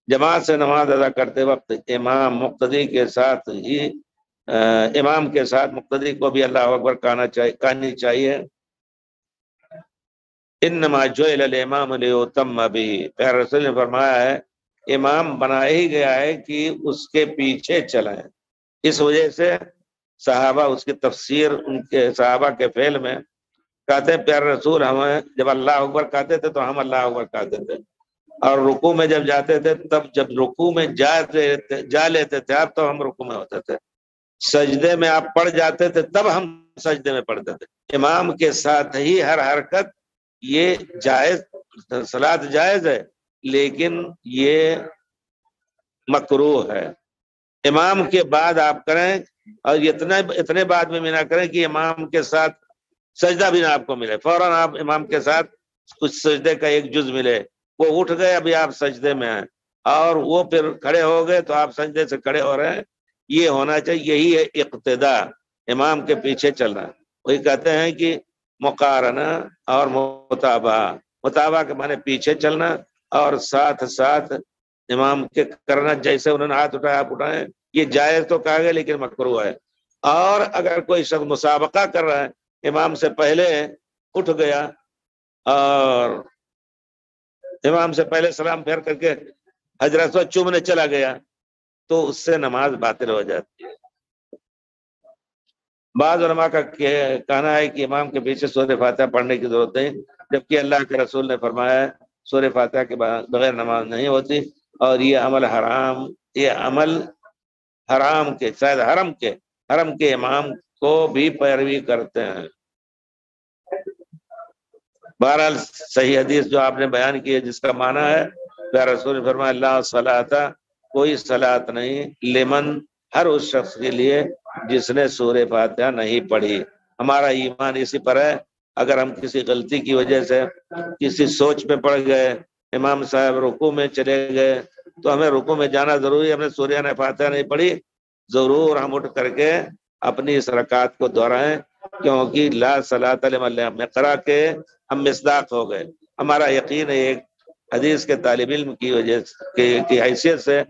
جماعت سے نماز ادا کرتے وقت امام مقتدی کے ساتھ ہی امام کے ساتھ مقتدی کو بھی اللہ اکبر کہانی چاہیے۔ انما جعل الامام لیؤتم بہ، پیارے رسول نے فرمایا ہے امام بنایا ہی گیا ہے کہ اس کے پیچھے چلیں۔ اس وجہ سے صحابہ اس کی تفسیر ان کے صحابہ کے فعل میں کہتے ہیں پیارے رسول ہمیں جب اللہ اکبر کہتے تھے تو ہم اللہ اکبر کہتے تھے، اور رکوع میں جب جاتے تھے تب جب رکوع میں جا لیتے تھے آپ تو ہم رکوع میں ہوتے تھے، سجدے میں آپ پڑھ جاتے تھے تب ہم سجدے میں پڑھتے تھے۔ امام کے ساتھ ہی ہر حرکت یہ جائز، صلاۃ جائز ہے لیکن یہ مکروہ ہے۔ امام کے بعد آپ کریں، اور اتنے بعد میں نہ کریں کہ امام کے ساتھ سجدہ بھی نہ آپ کو ملے، فوراً آپ امام کے ساتھ کچھ سجدے کا ایک جز ملے، وہ اٹھ گئے ابھی آپ سجدے میں ہیں اور وہ پھر کھڑے ہو گئے تو آپ سجدے سے کھڑے ہو رہے ہیں، یہ ہونا چاہیے۔ یہی ہے اقتداء، امام کے پیچھے چلنا۔ وہی کہتے ہیں کہ مقارنہ اور متابعہ کے معنی پیچھے چلنا اور ساتھ ساتھ امام کے کرنا، جیسے انہوں نے ہاتھ اٹھایا آپ اٹھائیں، یہ جائز تو کہا گیا لیکن مکروہ ہے۔ اور اگر کوئی شخص مسابقہ کر رہا ہے، امام سے پہلے اٹھ گیا اور امام سے پہلے سلام پھیر کر کے حجر اسود چومنے چلا گیا تو اس سے نماز باطل ہو جاتی ہے۔ بعض علماء کا کہنا ہے کہ امام کے پیچھے سورہ فاتحہ پڑھنے کی ضرورت نہیں، جبکہ اللہ کے رسول نے فرمایا ہے سورہ فاتحہ کے بغیر نماز نہیں ہوتی، اور یہ عمل حرام کے، شاید حرم کے امام کو بھی پیروی کرتے ہیں۔ بہرحال صحیح حدیث جو آپ نے بیان کی ہے جس کا معنی ہے پیارے رسول نے فرمایا اللہ صلاۃ، کوئی صلاۃ نہیں لمن، ہر اس شخص کے لیے جس نے سورہ فاتحہ نہیں پڑھی۔ ہمارا ایمان اسی پر ہے، اگر ہم کسی غلطی کی وجہ سے کسی سوچ میں پڑ گئے، امام صاحب رکوع میں چلے گئے تو ہمیں رکوع میں جانا ضروری ہے، ہم نے سورہ فاتحہ نہیں پڑھی، ضرور ہم اٹھ کر کے اپنی اس رکعت کو دہرائیں، کیونکہ لا صلاۃ لمن لم یقرأ کے ہم مصداق ہو گئے۔ ہمارا یقین ہے ایک حدیث کے طالب علم کی وجہ کی حیثیت سے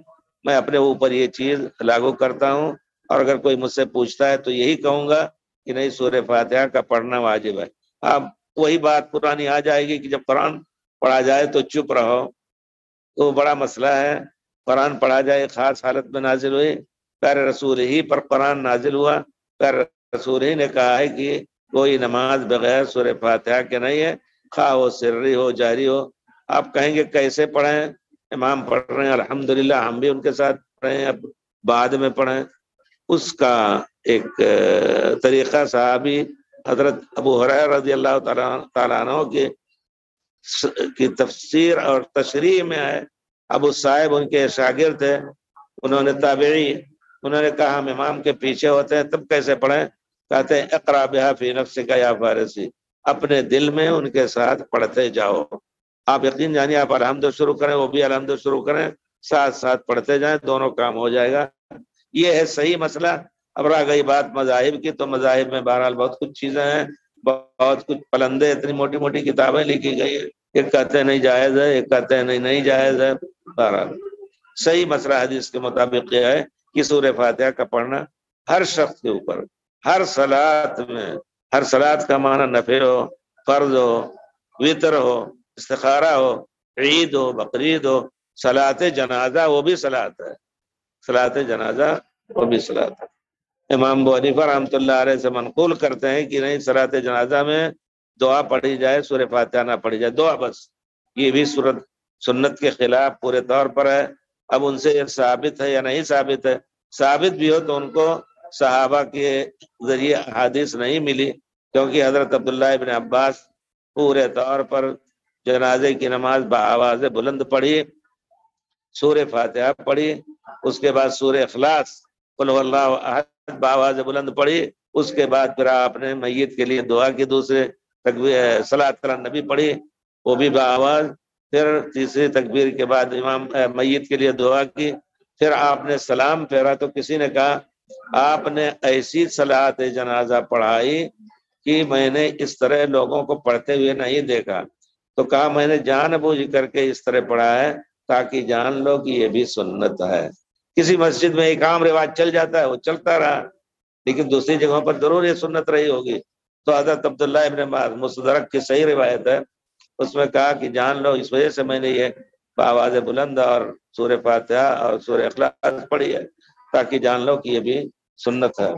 میں اپنے اوپر یہ چیز لاگو کرتا ہوں، اور اگر کوئی مجھ سے پوچھتا ہے تو یہی کہوں گا کہ نہیں، سورہ فاتحہ کا پڑھنا واجب ہے۔ اب وہی بات پرانی آ جائے گی کہ جب قرآن پڑھا جائے تو چپ رہو، تو بڑا مسئلہ ہے۔ قرآن پڑھا جائے خاص حالت میں نازل ہوئی، پیارے رسول ہی پر قرآن نازل ہوا، پیارے رسول ہی نے کہا ہے کہ کوئی نماز بغیر سورہ فاتحہ کے نہیں ہے، خواہ وہ سری ہو جاری ہو۔ آپ کہیں گے کیسے پڑھیں، امام پڑھ رہے ہیں الحمدللہ ہم بھی ان کے ساتھ پڑھیں، اب بعد میں پڑھیں۔ اس کا ایک طریقہ صحابی حضرت ابو ہریرہ رضی اللہ تعالیٰ عنہ کی تفسیر اور تشریح میں ہے۔ ابو صاحب ان کے شاگرد تھے، انہوں نے تابعی، انہوں نے کہا ہم امام کے پیچھے ہوتے ہیں تب کیسے پڑھیں؟ کہتے ہیں اقرأ بہا فی نفسک یا فارسی، اپنے دل میں ان کے ساتھ پڑھتے جاؤ۔ آپ یقین جانیے آپ الحمد شروع کریں وہ بھی الحمد شروع کریں، ساتھ ساتھ پڑھتے جائیں، دونوں کام ہو جائے گا۔ یہ ہے صحیح مسئلہ۔ اب رہ گئی بات مذاہب کی، تو مذاہب میں بہرحال بہت کچھ چیزیں ہیں، بہت کچھ پلندے، اتنی موٹی موٹی کتابیں لکھی گئی ہیں، ایک کہتے ہیں نہیں جائز ہے، ایک کہتے ہیں نہیں جائز ہے۔ بہرحال صحیح مسئلہ حدیث کے مطابق یہ ہے کہ سورہ فاتحہ کا پڑھنا ہر شخص کے اوپر، ہر صلاۃ میں، ہر صلاۃ کا معنی نفل ہو، فرض ہو، وتر ہو، استخارہ ہو، عید ہو، بقرعید ہو، صلاۃ جنازہ وہ بھی صلاۃ ہے، صلاۃ جنازہ وہ بھی صلاۃ ہے۔ امام ابو حنیفہ رحمۃ اللہ علیہ سے منقول کرتے ہیں کہ نہیں، صلاۃ جنازہ میں دعا پڑھی جائے، سورہ فاتحہ نہ پڑھی جائے، دعا بس۔ یہ بھی سنت کے خلاف پورے طور پر ہے۔ اب ان سے یہ ثابت ہے یا نہیں ثابت ہے، ثابت بھی ہو تو ان کو صحابہ کے ذریعے حدیث نہیں ملی، کیونکہ حضرت عبداللہ ابن عباس پورے طور پر جنازے کی نماز بآواز بلند پڑھی، سورہ فاتحہ پڑھی، اس کے بعد سورہ اخلاص قل هو اللہ احد بآواز بلند پڑھی، اس کے بعد پھر آپ نے میت کے لیے دعا کی، دوسرے صلاۃ علی النبی پڑھی وہ بھی بآواز، پھر تیسری تکبیر کے بعد امام میت کے لیے دعا کی، پھر آپ نے سلام پھیرا تو کسی نے کہا آپ نے ایسی صلاۃ جنازہ پڑھائی کہ میں نے اس طرح لوگوں کو پڑھتے ہوئے نہیں دیکھا، تو کہا میں نے جان بوجھ کر کے اس طرح پڑھا ہے تاکہ جان لو کہ یہ بھی سنت ہے۔ کسی مسجد میں ایک عام رواج چل جاتا ہے، وہ چلتا رہا، لیکن دوسری جگہوں پر ضرور یہ سنت رہی ہوگی۔ تو حضرت عبداللہ ابن مستدرک کی صحیح روایت ہے، اس میں کہا کہ جان لو اس وجہ سے میں نے یہ بآواز بلند اور سورہ فاتحہ اور سورہ اخلاص پڑھی ہے، تاکہ جان لو کہ یہ بھی سنت ہے۔